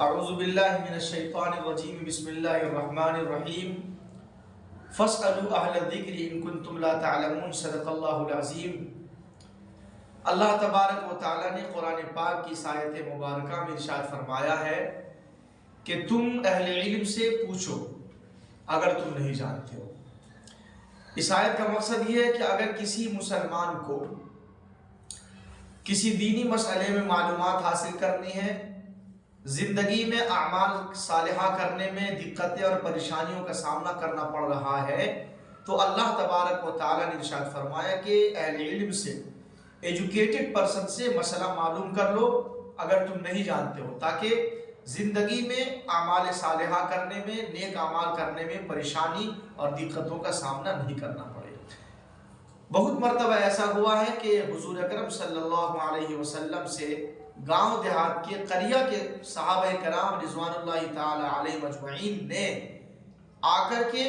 اعوذ باللہ من الشیطان الرجیم بسم اللہ الرحمن الرحیم فاسألوا اہل الذکر ان کنتم لا تعلمون صدق اللہ العظیم۔ اللہ تبارک و تعالیٰ نے قرآن پاک کی آیت مبارکہ میں ارشاد فرمایا ہے کہ تم اہل علم سے پوچھو اگر تم نہیں جانتے ہو۔ اس آیت کا مقصد یہ ہے کہ اگر کسی مسلمان کو کسی دینی مسئلے میں معلومات حاصل کرنی ہے، زندگی میں اعمال صالحہ کرنے میں دقتیں اور پریشانیوں کا سامنا کرنا پڑ رہا ہے، تو اللہ تبارک و تعالیٰ نے ارشاد فرمایا کہ اہل علم سے، ایجوکیٹڈ پرسن سے مسئلہ معلوم کر لو اگر تم نہیں جانتے ہو، تاکہ زندگی میں اعمال صالحہ کرنے میں، نیک اعمال کرنے میں پریشانی اور دقتوں کا سامنا نہیں کرنا پڑے۔ بہت مرتبہ ایسا ہوا ہے کہ حضور اکرم صلی اللہ علیہ وسلم سے گاؤں دیہات کے قریہ کے صحابہ کرام رضوان اللہ تعالی علیہ مجمعین نے آ کر کے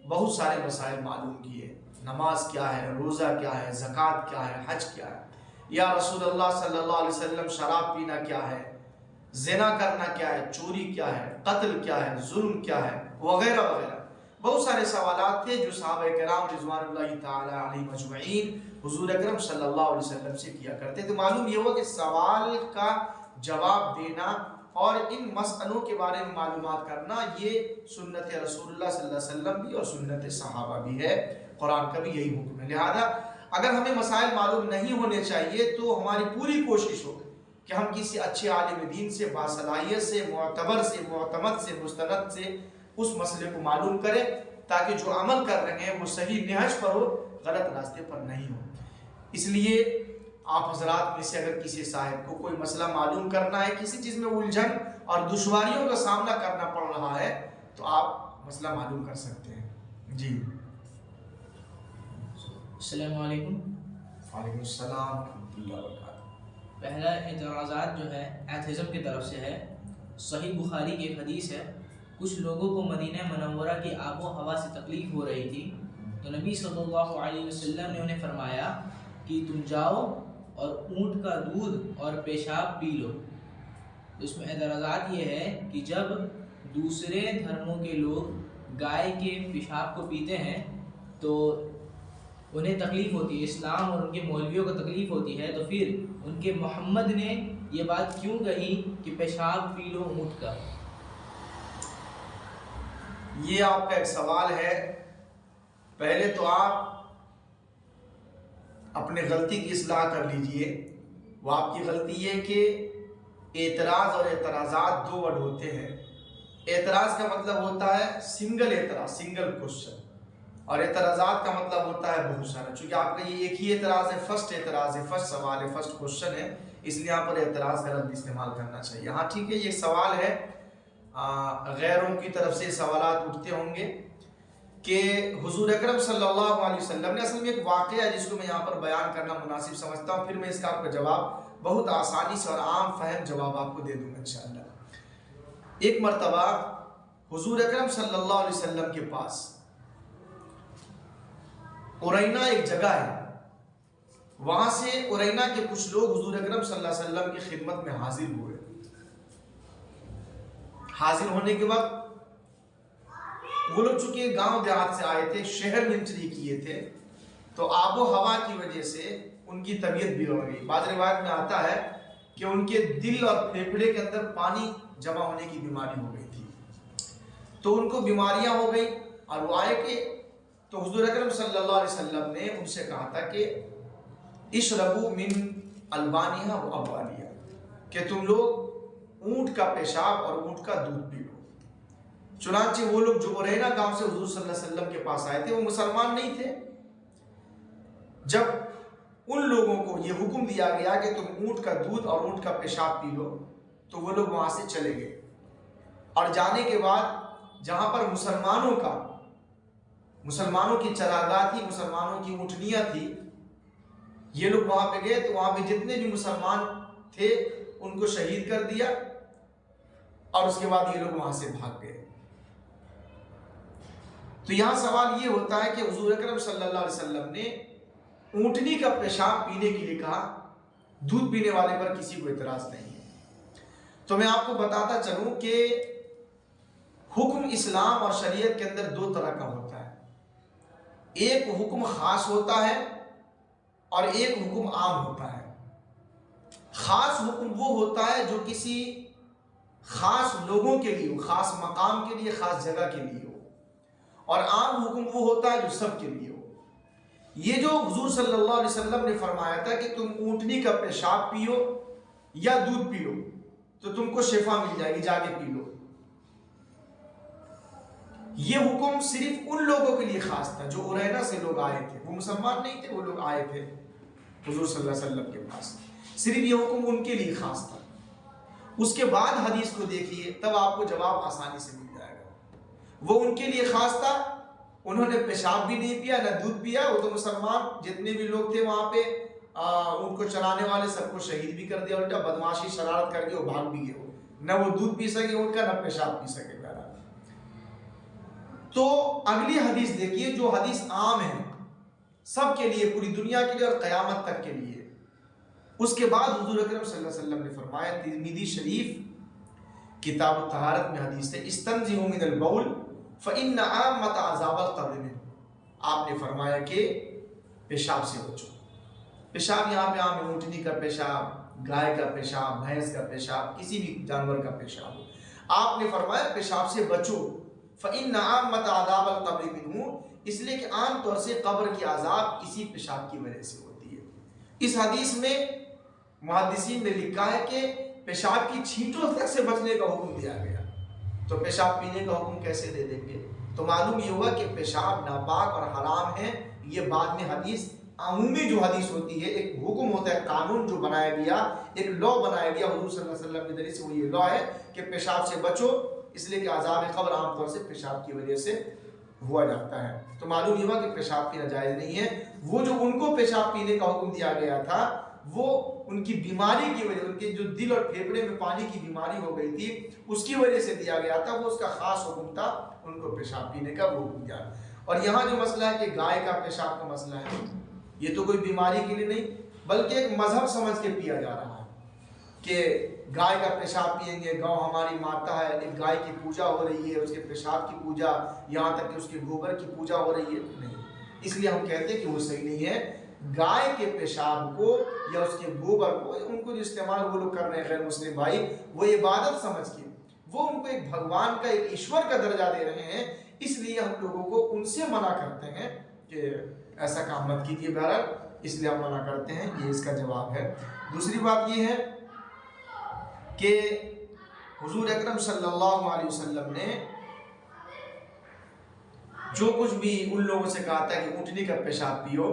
بہت سارے مسائل معلوم کیے۔ نماز کیا ہے، روزہ کیا ہے، زکوٰۃ کیا ہے، حج کیا ہے، یا رسول اللہ صلی اللہ علیہ وسلم شراب پینا کیا ہے، زنا کرنا کیا ہے، چوری کیا ہے، قتل کیا ہے، ظلم کیا ہے، وغیرہ وغیرہ۔ بہت سارے سوالات تھے جو صحابہ کرام رضوان اللہ تعالی علیہ مجمعین حضور اکرم صلی اللہ علیہ وسلم سے کیا کرتے۔ تو معلوم یہ ہوا کہ سوال کا جواب دینا اور ان مسئلوں کے بارے میں معلومات کرنا یہ سنت رسول اللہ صلی اللہ علیہ وسلم بھی اور سنت صحابہ بھی ہے، قرآن کا بھی یہی حکم ہے۔ لہذا اگر ہمیں مسائل معلوم نہیں ہونے چاہیے تو ہماری پوری کوشش ہو کہ ہم کسی اچھے عالم دین سے، باصلاحیت سے، معتبر سے، معتمد سے، مستند سے اس مسئلے کو معلوم کریں، تاکہ جو عمل کر رہے ہیں وہ صحیح نہج پر ہو، غلط راستے پر نہیں ہو۔ اس لیے آپ حضرات میں سے اگر کسی صاحب کو کوئی مسئلہ معلوم کرنا ہے، کسی چیز میں الجھن اور دشواریوں کا سامنا کرنا پڑ رہا ہے، تو آپ مسئلہ معلوم کر سکتے ہیں۔ جی السلام علیکم۔ وعلیکم السلام ورحمۃ اللہ وبرکاتہ۔ پہلا اعتراضات جو ہے ایتھزم کی طرف سے ہے۔ صحیح بخاری کی ایک حدیث ہے، کچھ لوگوں کو مدینہ منورہ کی آب و ہوا سے تکلیف ہو رہی تھی، تو نبی صلی اللہ علیہ وسلم نے انہیں فرمایا کہ تم جاؤ اور اونٹ کا دودھ اور پیشاب پی لو۔ اس میں اعتراضات یہ ہے کہ جب دوسرے دھرموں کے لوگ گائے کے پیشاب کو پیتے ہیں تو انہیں تکلیف ہوتی ہے، اسلام اور ان کے مولویوں کو تکلیف ہوتی ہے، تو پھر ان کے محمد نے یہ بات کیوں کہی کہ پیشاب پی لو اونٹ کا؟ یہ آپ کا ایک سوال ہے۔ پہلے تو آپ اپنے غلطی کی اصلاح کر لیجئے۔ وہ آپ کی غلطی یہ کہ اعتراض اور اعتراضات دو ورڈ ہوتے ہیں۔ اعتراض کا مطلب ہوتا ہے سنگل اعتراض، سنگل کوشچن، اور اعتراضات کا مطلب ہوتا ہے بہت سارا۔ چونکہ آپ کا یہ ایک ہی اعتراض ہے، فرسٹ اعتراض ہے، فرسٹ سوال ہے، فرسٹ کوشچن ہے، اس لیے آپ پر اعتراض کا لفظ استعمال کرنا چاہیے۔ ہاں ٹھیک ہے، یہ سوال ہے، غیروں کی طرف سے سوالات اٹھتے ہوں گے کہ حضور اکرم صلی اللہ علیہ وسلم نے، اصل میں ایک واقعہ ہے جس کو میں یہاں پر بیان کرنا مناسب سمجھتا ہوں، پھر میں اس کا آپ کا جواب بہت آسانی سے اور عام فہم جواب آپ کو دے دوں گا انشاءاللہ۔ ایک مرتبہ حضور اکرم صلی اللہ علیہ وسلم کے پاس ارینا ایک جگہ ہے، وہاں سے ارینا کے کچھ لوگ حضور اکرم صلی اللہ علیہ وسلم کی خدمت میں حاضر ہوئے۔ حاضر ہونے کے وقت وہ لوگ چونکہ گاؤں دیہات سے آئے تھے، شہر میں انٹری کیے تھے، تو آب و ہوا کی وجہ سے ان کی طبیعت بگڑ گئی۔ بعض روایت میں آتا ہے کہ ان کے دل اور پھیپھڑے کے اندر پانی جمع ہونے کی بیماری ہو گئی تھی، تو ان کو بیماریاں ہو گئی، اور وہ آئے کہ تو حضور اکرم صلی اللہ علیہ وسلم نے ان سے کہا تھا کہ اشربوا من البانیہ و ابوالیہ، کہ تم لوگ اونٹ کا پیشاب اور اونٹ کا دودھ پی لو۔ چنانچہ وہ لوگ جو ارینا گاؤں سے حضور صلی اللہ علیہ وسلم کے پاس آئے تھے، وہ مسلمان نہیں تھے۔ جب ان لوگوں کو یہ حکم دیا گیا کہ تم اونٹ کا دودھ اور اونٹ کا پیشاب پی لو، تو وہ لوگ وہاں سے چلے گئے، اور جانے کے بعد جہاں پر مسلمانوں کی چراگاہ تھی، مسلمانوں کی اونٹنیاں تھی، یہ لوگ وہاں پہ گئے تو وہاں پہ جتنے بھی مسلمان تھے ان کو شہید کر دیا، اور اس کے بعد یہ لوگ وہاں سے بھاگ گئے۔ تو یہاں سوال یہ ہوتا ہے کہ حضور اکرم صلی اللہ علیہ وسلم نے اونٹنی کا پیشاب پینے کے لیے کہا، دودھ پینے والے پر کسی کو اعتراض نہیں ہے۔ تو میں آپ کو بتاتا چلوں کہ حکم اسلام اور شریعت کے اندر دو طرح کا ہوتا ہے، ایک حکم خاص ہوتا ہے اور ایک حکم عام ہوتا ہے۔ خاص حکم وہ ہوتا ہے جو کسی خاص لوگوں کے لیے ہو، خاص مقام کے لیے، خاص جگہ کے لیے ہو، اور عام حکم وہ ہوتا ہے جو سب کے لیے ہو۔ یہ جو حضور صلی اللہ علیہ وسلم نے فرمایا تھا کہ تم اونٹنی کا پیشاب پیو یا دودھ پیو تو تم کو شفا مل جائے گی، جا کے پی لو، یہ حکم صرف ان لوگوں کے لیے خاص تھا جو عرینا سے لوگ آئے تھے، وہ مسلمان نہیں تھے، وہ لوگ آئے تھے حضور صلی اللہ علیہ وسلم کے پاس، صرف یہ حکم ان کے لیے خاص تھا۔ اس کے بعد حدیث کو دیکھیے، تب آپ کو جواب آسانی سے مل جائے گا۔ وہ ان کے لیے خاص تھا، انہوں نے پیشاب بھی نہیں پیا نہ دودھ پیا، وہ تو مسلمان جتنے بھی لوگ تھے وہاں پہ ان کو چلانے والے سب کو شہید بھی کر دیا، الٹا بدماشی شرارت کر کے وہ بھاگ بھی گئے، نہ وہ دودھ پی سکے ان کا، نہ پیشاب پی سکے۔ تو اگلی حدیث دیکھیے جو حدیث عام ہے سب کے لیے، پوری دنیا کے لیے اور قیامت تک کے لیے۔ اس کے بعد حضور اکرم صلی اللہ علیہ وسلم نے فرمایا، ترمذی شریف کتاب الطہارت میں حدیث ہے، استنزہوا من البول فإن عامۃ عذاب القبر منہ۔ آپ نے فرمایا کہ پیشاب سے بچو۔ پیشاب یہاں پہ عام اونٹنی کا پیشاب، گائے کا پیشاب، بھینس کا پیشاب، کسی بھی جانور کا پیشاب ہو، آپ نے فرمایا پیشاب سے بچو۔ فإن عامۃ عذاب القبر منہ، اس لیے کہ عام طور سے قبر کی عذاب اسی پیشاب کی وجہ سے ہوتی ہے۔ اس حدیث میں محدثین نے لکھا ہے کہ پیشاب کی چھینٹوں تک سے بچنے کا حکم دیا گیا، تو پیشاب پینے کا حکم کیسے دے دیں گے؟ تو معلوم یہ ہوا کہ پیشاب ناپاک اور حرام ہے۔ یہ بعد میں حدیث عمومی جو حدیث ہوتی ہے، ایک حکم ہوتا ہے، قانون جو بنایا گیا، ایک لا بنایا گیا حضور صلی اللہ علیہ وسلم کے ذریعے سے، وہ یہ لا ہے کہ پیشاب سے بچو، اس لیے کہ عذاب قبر عام طور سے پیشاب کی وجہ سے ہوا جاتا ہے۔ تو معلوم یہ ہوا کہ پیشاب پینا جائز نہیں ہے۔ وہ جو ان کو پیشاب پینے کا حکم دیا گیا تھا، وہ ان کی بیماری کی وجہ، ان کے جو دل اور پھیپھڑے میں پانی کی بیماری ہو گئی تھی، اس کی وجہ سے دیا گیا تھا، وہ اس کا خاص حکم تھا، ان کو پیشاب پینے کا وہ حکم دیا۔ اور یہاں جو مسئلہ ہے کہ گائے کا پیشاب کا مسئلہ ہے، یہ تو کوئی بیماری کے لیے نہیں بلکہ ایک مذہب سمجھ کے پیا جا رہا ہے کہ گائے کا پیشاب پیئیں گے، گاؤں ہماری ماتا ہے، ایک گائے کی پوجا ہو رہی ہے، اس کے پیشاب کی پوجا، یہاں تک کہ اس کے گوبر کی پوجا ہو رہی ہے، نہیں۔ اس لیے ہم کہتے ہیں کہ وہ صحیح نہیں ہے۔ گائے کے پیشاب کو یا اس کے گوبر کو، ان کو جو استعمال وہ لوگ کر رہے ہیں غیر مسلم بھائی، وہ عبادت سمجھ کے، وہ ان کو ایک بھگوان کا، ایک ایشور کا درجہ دے رہے ہیں، اس لیے ہم لوگوں کو ان سے منع کرتے ہیں کہ ایسا کام مت کیجیے۔ بہرحال اس لیے ہم منع کرتے ہیں، یہ اس کا جواب ہے۔ دوسری بات یہ ہے کہ حضور اکرم صلی اللہ علیہ وسلم نے جو کچھ بھی ان لوگوں سے کہا تھا کہ اونٹنی کا پیشاب پیو،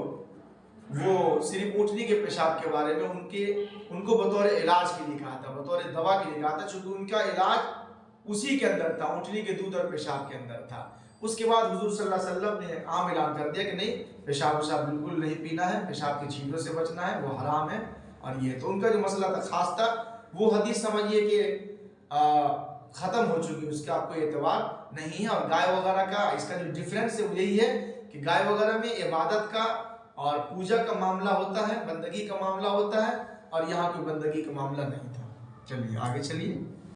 وہ صرف اونٹنی کے پیشاب کے بارے میں ان کو بطور علاج کے لیے کہا تھا، بطور دوا کے لیے کہا تھا، چونکہ ان کا علاج اسی کے اندر تھا، اونٹنی کے دودھ اور پیشاب کے اندر تھا۔ اس کے بعد حضور صلی اللہ علیہ وسلم نے عام اعلان کر دیا کہ نہیں، پیشاب وشاب بالکل نہیں پینا ہے، پیشاب کی چھینٹوں سے بچنا ہے، وہ حرام ہے۔ اور یہ تو ان کا جو مسئلہ تھا خاص تھا، وہ حدیث سمجھیے کہ ختم ہو چکی، اس کا آپ کو اعتبار نہیں ہے۔ اور گائے وغیرہ کا اس کا جو ڈفرینس ہے وہ یہی ہے کہ گائے وغیرہ میں عبادت کا اور پوجا کا معاملہ ہوتا ہے، بندگی کا معاملہ ہوتا ہے، اور یہاں کوئی بندگی کا معاملہ نہیں تھا۔ چلیے آگے چلیے۔